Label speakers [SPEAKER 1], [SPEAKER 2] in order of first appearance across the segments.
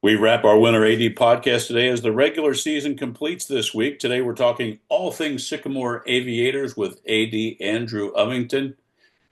[SPEAKER 1] We wrap our Winter AD podcast today as the regular season completes this week. Today we're talking all things Sycamore Aviators with AD Andrew Ovington.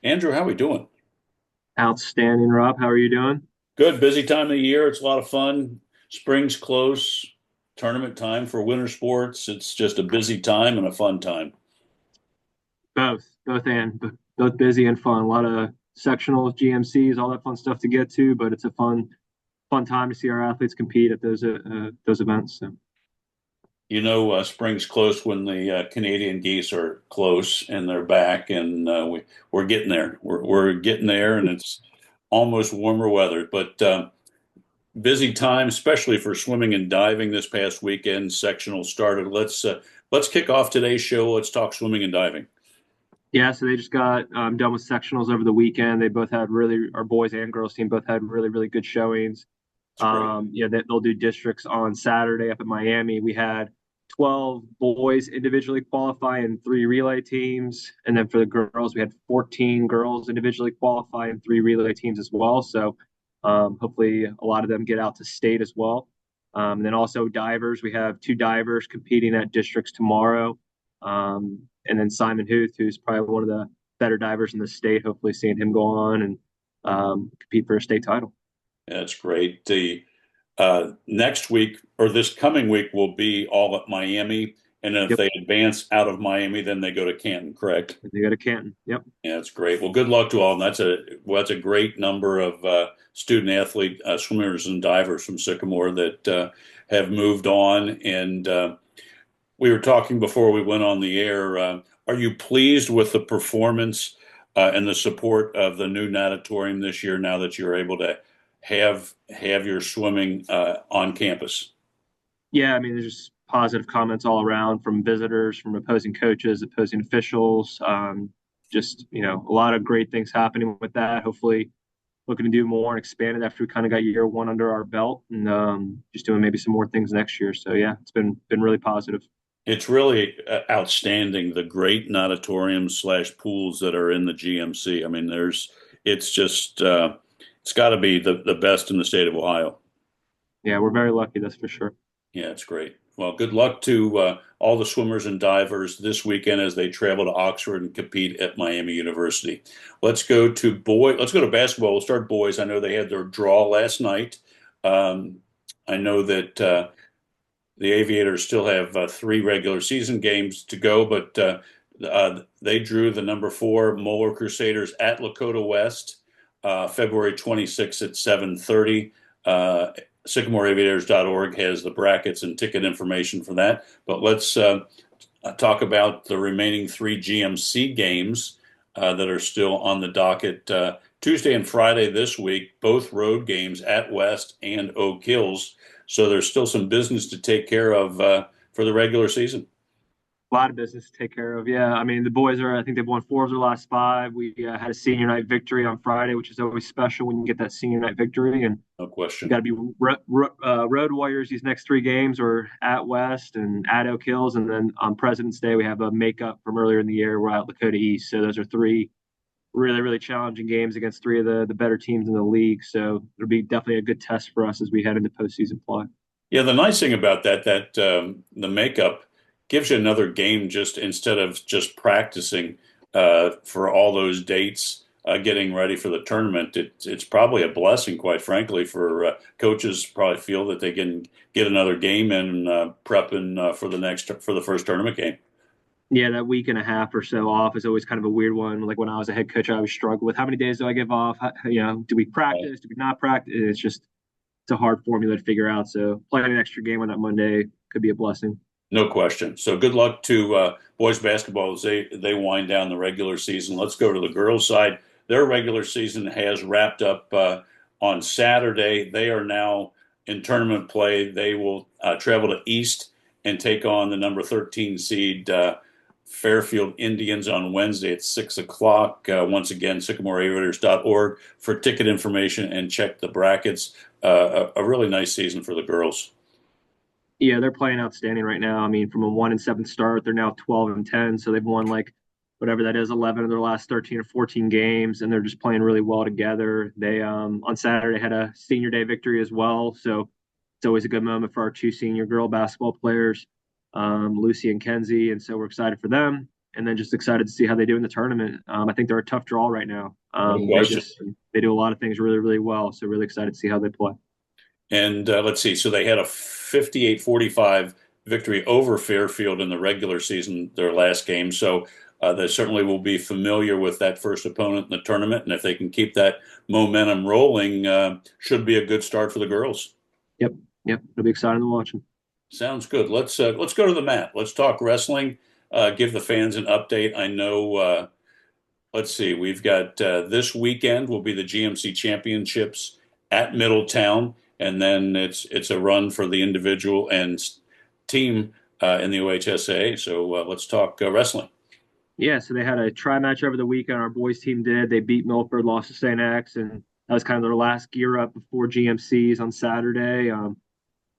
[SPEAKER 1] Andrew, how are we doing?
[SPEAKER 2] Outstanding, Rob. How are you doing?
[SPEAKER 1] Good. Busy time of the year. It's a lot of fun. Spring's close. Tournament time for winter sports. It's just a busy time and a fun time.
[SPEAKER 2] Both busy and fun. A lot of sectionals, GMCs, all that fun stuff to get to, but it's a fun time to see our athletes compete at those events. So.
[SPEAKER 1] Spring's close when the Canadian geese are close and they're back, and we're getting there. We're getting there, and it's almost warmer weather. But busy time, especially for swimming and diving this past weekend. Sectional started. Let's kick off today's show. Let's talk swimming and diving.
[SPEAKER 2] Yeah, so they just got done with sectionals over the weekend. They both had our boys and girls team both had really good showings.
[SPEAKER 1] It's great.
[SPEAKER 2] They'll do districts on Saturday up in Miami. We had 12 boys individually qualify in three relay teams. And then for the girls, we had 14 girls individually qualify in three relay teams as well. So hopefully a lot of them get out to state as well. And then also divers, we have two divers competing at districts tomorrow. And then Simon Huth, who's probably one of the better divers in the state, hopefully seeing him go on and compete for a state title.
[SPEAKER 1] That's great. The next week or this coming week will be all at Miami, and if
[SPEAKER 2] Yep.
[SPEAKER 1] they advance out of Miami, then they go to Canton. Correct?
[SPEAKER 2] They go to Canton. Yep.
[SPEAKER 1] Yeah, that's great. Well, good luck to all. And that's a great number of student athlete swimmers and divers from Sycamore that have moved on. And we were talking before we went on the air. Are you pleased with the performance and the support of the new natatorium this year? Now that you're able to have your swimming on campus.
[SPEAKER 2] Yeah, I mean, there's just positive comments all around from visitors, from opposing coaches, opposing officials. A lot of great things happening with that. Hopefully, looking to do more and expand it after we kind of got year one under our belt, and just doing maybe some more things next year. So yeah, it's been really positive.
[SPEAKER 1] It's really outstanding, the great natatoriums slash pools that are in the GMC. I mean, it's just, it's got to be the best in the state of Ohio.
[SPEAKER 2] Yeah, we're very lucky, that's for sure.
[SPEAKER 1] Yeah, it's great. Well, good luck to all the swimmers and divers this weekend as they travel to Oxford and compete at Miami University. Let's go to basketball. We'll start boys. I know they had their draw last night. I know that the Aviators still have three regular season games to go, but they drew the number 4 Moeller Crusaders at Lakota West, February 26th at 7:30. SycamoreAviators.org has the brackets and ticket information for that. But let's talk about the remaining 3 GMC games that are still on the docket. Tuesday and Friday this week, both road games at West and Oak Hills. So there's still some business to take care of for the regular season.
[SPEAKER 2] A lot of business to take care of. Yeah, I mean, the boys I think they've won 4 of their last 5. We had a senior night victory on Friday, which is always special when you get that senior night victory. And
[SPEAKER 1] No
[SPEAKER 2] you
[SPEAKER 1] question.
[SPEAKER 2] got to be road warriors these next 3 games, or at West and at Oak Hills. And then on President's Day, we have a makeup from earlier in the year. We're at Lakota East. So those are 3 really challenging games against 3 of the better teams in the league. So it'll be definitely a good test for us as we head into postseason play.
[SPEAKER 1] Yeah, the nice thing about that the makeup gives you another game just instead of just practicing for all those dates, getting ready for the tournament. It's probably a blessing, quite frankly, for coaches. Probably feel that they can get another game in prepping for the first tournament game.
[SPEAKER 2] Yeah, that week and a half or so off is always kind of a weird one. Like when I was a head coach, I always struggled with how many days do I give off? Do we practice? Do we not practice? It's a hard formula to figure out. So playing an extra game on that Monday could be a blessing.
[SPEAKER 1] No question. So good luck to boys basketball as they wind down the regular season. Let's go to the girls' side. Their regular season has wrapped up on Saturday. They are now in tournament play. They will travel to East and take on the number 13 seed Fairfield Indians on Wednesday at 6 o'clock. Once again, SycamoreAviators.org for ticket information and check the brackets. A really nice season for the girls.
[SPEAKER 2] Yeah, they're playing outstanding right now. I mean, from a 1-7 start, they're now 12-10. So they've won like whatever that is, 11 of their last 13 or 14 games, and they're just playing really well together. They on Saturday had a senior day victory as well. So it's always a good moment for our two senior girl basketball players, Lucy and Kenzie, and so we're excited for them. And then just excited to see how they do in the tournament. I think they're a tough draw right now.
[SPEAKER 1] No
[SPEAKER 2] They
[SPEAKER 1] question.
[SPEAKER 2] just they do a lot of things really really well. So really excited to see how they play.
[SPEAKER 1] And let's see. So they had a 58-45 victory over Fairfield in the regular season, their last game. So they certainly will be familiar with that first opponent in the tournament. And if they can keep that momentum rolling, should be a good start for the girls.
[SPEAKER 2] Yep, yep, it'll be exciting to watch them.
[SPEAKER 1] Sounds good. Let's go to the mat. Let's talk wrestling. Give the fans an update. I know. Let's see. We've got this weekend will be the GMC Championships at Middletown, and then it's a run for the individual and team in the OHSA. So let's talk wrestling.
[SPEAKER 2] Yeah, so they had a try match over the weekend. Our boys team did. They beat Milford, lost to St. X, and that was kind of their last gear up before GMCs on Saturday.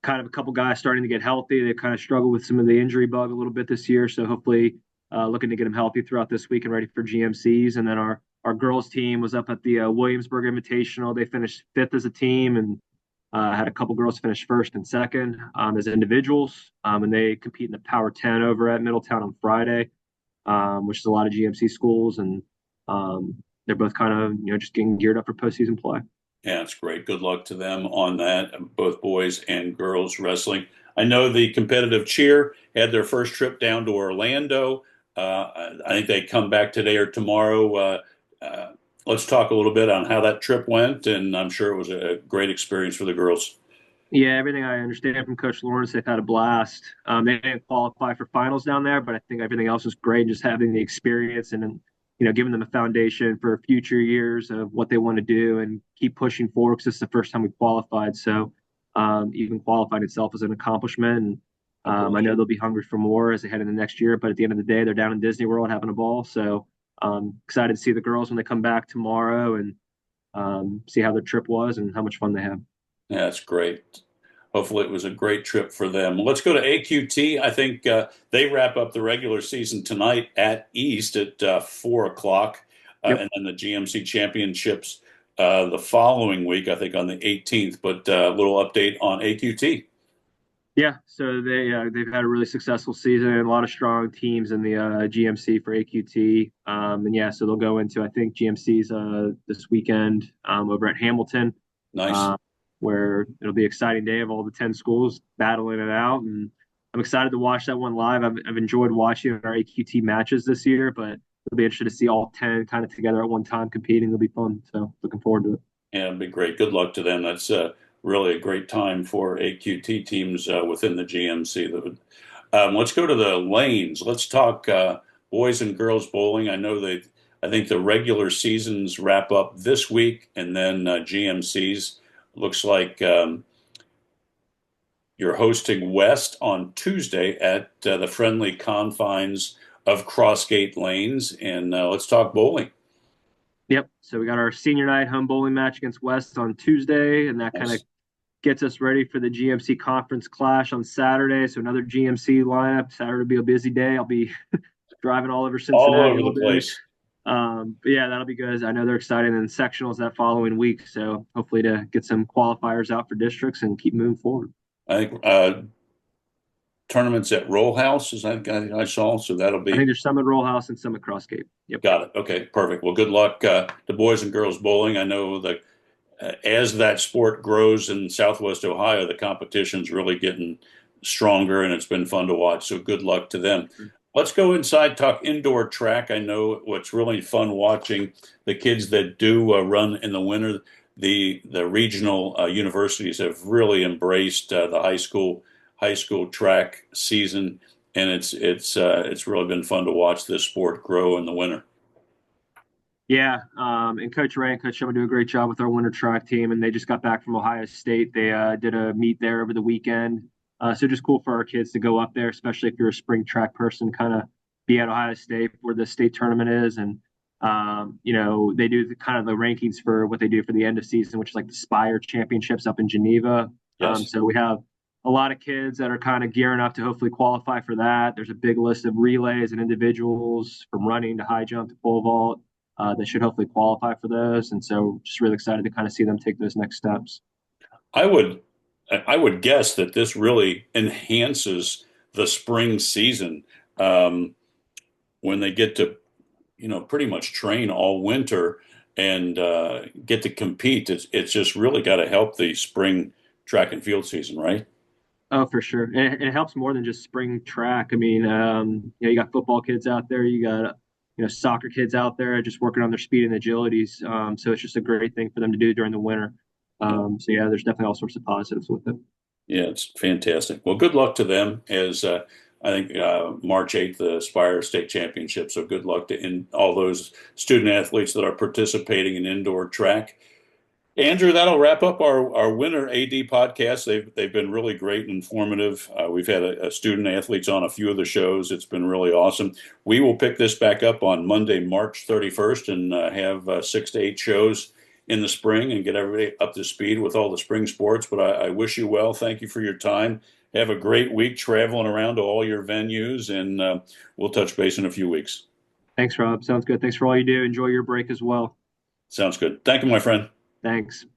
[SPEAKER 2] Kind of a couple guys starting to get healthy. They kind of struggled with some of the injury bug a little bit this year, so hopefully looking to get them healthy throughout this week and ready for GMCs. And then our girls team was up at the Williamsburg Invitational. They finished fifth as a team and had a couple girls finish first and second as individuals, and they compete in the Power 10 over at Middletown on Friday, which is a lot of GMC schools, and they're both kind of just getting geared up for postseason play.
[SPEAKER 1] Yeah, it's great. Good luck to them on that, both boys and girls wrestling. I know the competitive cheer had their first trip down to Orlando. I think they come back today or tomorrow. Let's talk a little bit on how that trip went, and I'm sure it was a great experience for the girls.
[SPEAKER 2] Yeah, everything I understand from Coach Lawrence, they've had a blast. They didn't qualify for finals down there, but I think everything else was great. Just having the experience and giving them a foundation for future years of what they want to do and keep pushing forward. Because this is the first time we qualified, so even qualifying itself is an accomplishment. And I know they'll be hungry for more as they head into next year. But at the end of the day, they're down in Disney World having a ball. So excited to see the girls when they come back tomorrow and see how their trip was and how much fun they have.
[SPEAKER 1] Yeah, that's great. Hopefully, it was a great trip for them. Let's go to AQT. I think they wrap up the regular season tonight at East at 4 o'clock,
[SPEAKER 2] Yep.
[SPEAKER 1] and then the GMC Championships the following week, I think on the 18th. But a little update on AQT.
[SPEAKER 2] Yeah, so they've had a really successful season and a lot of strong teams in the GMC for AQT. And yeah, so they'll go into I think GMC's this weekend over at Hamilton,
[SPEAKER 1] Nice.
[SPEAKER 2] uh, where it'll be an exciting day of all the 10 schools battling it out. And I'm excited to watch that one live. I've enjoyed watching our AQT matches this year, but it'll be interesting to see all 10 kind of together at one time competing. It'll be fun. So looking forward to it.
[SPEAKER 1] Yeah, it'd be great. Good luck to them. That's really a great time for AQT teams within the GMC. Let's go to the lanes. Let's talk boys and girls bowling. I think the regular seasons wrap up this week, and then GMCs. Looks like you're hosting West on Tuesday at the friendly confines of Crossgate Lanes, and let's talk bowling.
[SPEAKER 2] Yep. So we got our senior night home bowling match against West on Tuesday, and that kind of
[SPEAKER 1] Nice.
[SPEAKER 2] gets us ready for the GMC conference clash on Saturday. So another GMC lineup. Saturday will be a busy day. I'll be driving all over
[SPEAKER 1] All
[SPEAKER 2] Cincinnati
[SPEAKER 1] over
[SPEAKER 2] all
[SPEAKER 1] the
[SPEAKER 2] day.
[SPEAKER 1] place.
[SPEAKER 2] But yeah, that'll be good. I know they're excited in sectionals that following week. So hopefully to get some qualifiers out for districts and keep moving forward.
[SPEAKER 1] I think tournaments at Roll House is I saw, so that'll
[SPEAKER 2] I think
[SPEAKER 1] be
[SPEAKER 2] there's some at Roll House and some at Crossgate. Yep.
[SPEAKER 1] got it. Okay, perfect. Well, good luck to boys and girls bowling. I know that as that sport grows in Southwest Ohio, the competition's really getting stronger, and it's been fun to watch. So good luck to them. Let's go inside, talk indoor track. I know what's really fun watching the kids that do run in the winter. The regional universities have really embraced the high school track season, and it's really been fun to watch this sport grow in the winter.
[SPEAKER 2] Yeah, and Coach Ray and Coach Sherman do a great job with our winter track team, and they just got back from Ohio State. They did a meet there over the weekend, so just cool for our kids to go up there, especially if you're a spring track person, kind of be at Ohio State where the state tournament is, and they do kind of the rankings for what they do for the end of season, which is like the Spire Championships up in Geneva.
[SPEAKER 1] Yes.
[SPEAKER 2] So we have a lot of kids that are kind of gearing up to hopefully qualify for that. There's a big list of relays and individuals from running to high jump to pole vault that should hopefully qualify for those. And so just really excited to kind of see them take those next steps.
[SPEAKER 1] I would I would guess that this really enhances the spring season um, when they get to, pretty much train all winter and get to compete. It's just really got to help the spring track and field season, right?
[SPEAKER 2] Oh, for sure. And it helps more than just spring track. I mean, you got football kids out there, you got, soccer kids out there just working on their speed and agilities. So it's just a great thing for them to do during the winter. So yeah, there's definitely all sorts of positives with it.
[SPEAKER 1] Yeah, it's fantastic. Well, good luck to them as I think March 8th, the Aspire State Championship. So good luck to all those student athletes that are participating in indoor track. Andrew, that'll wrap up our winter AD podcast. They've been really great and informative. We've had a student athletes on a few of the shows. It's been really awesome. We will pick this back up on Monday, March 31st, and have 6 to 8 shows in the spring and get everybody up to speed with all the spring sports. But I wish you well. Thank you for your time. Have a great week traveling around to all your venues, and we'll touch base in a few weeks.
[SPEAKER 2] Thanks, Rob. Sounds good. Thanks for all you do. Enjoy your break as well.
[SPEAKER 1] Sounds good. Thank you, my friend.
[SPEAKER 2] Thanks.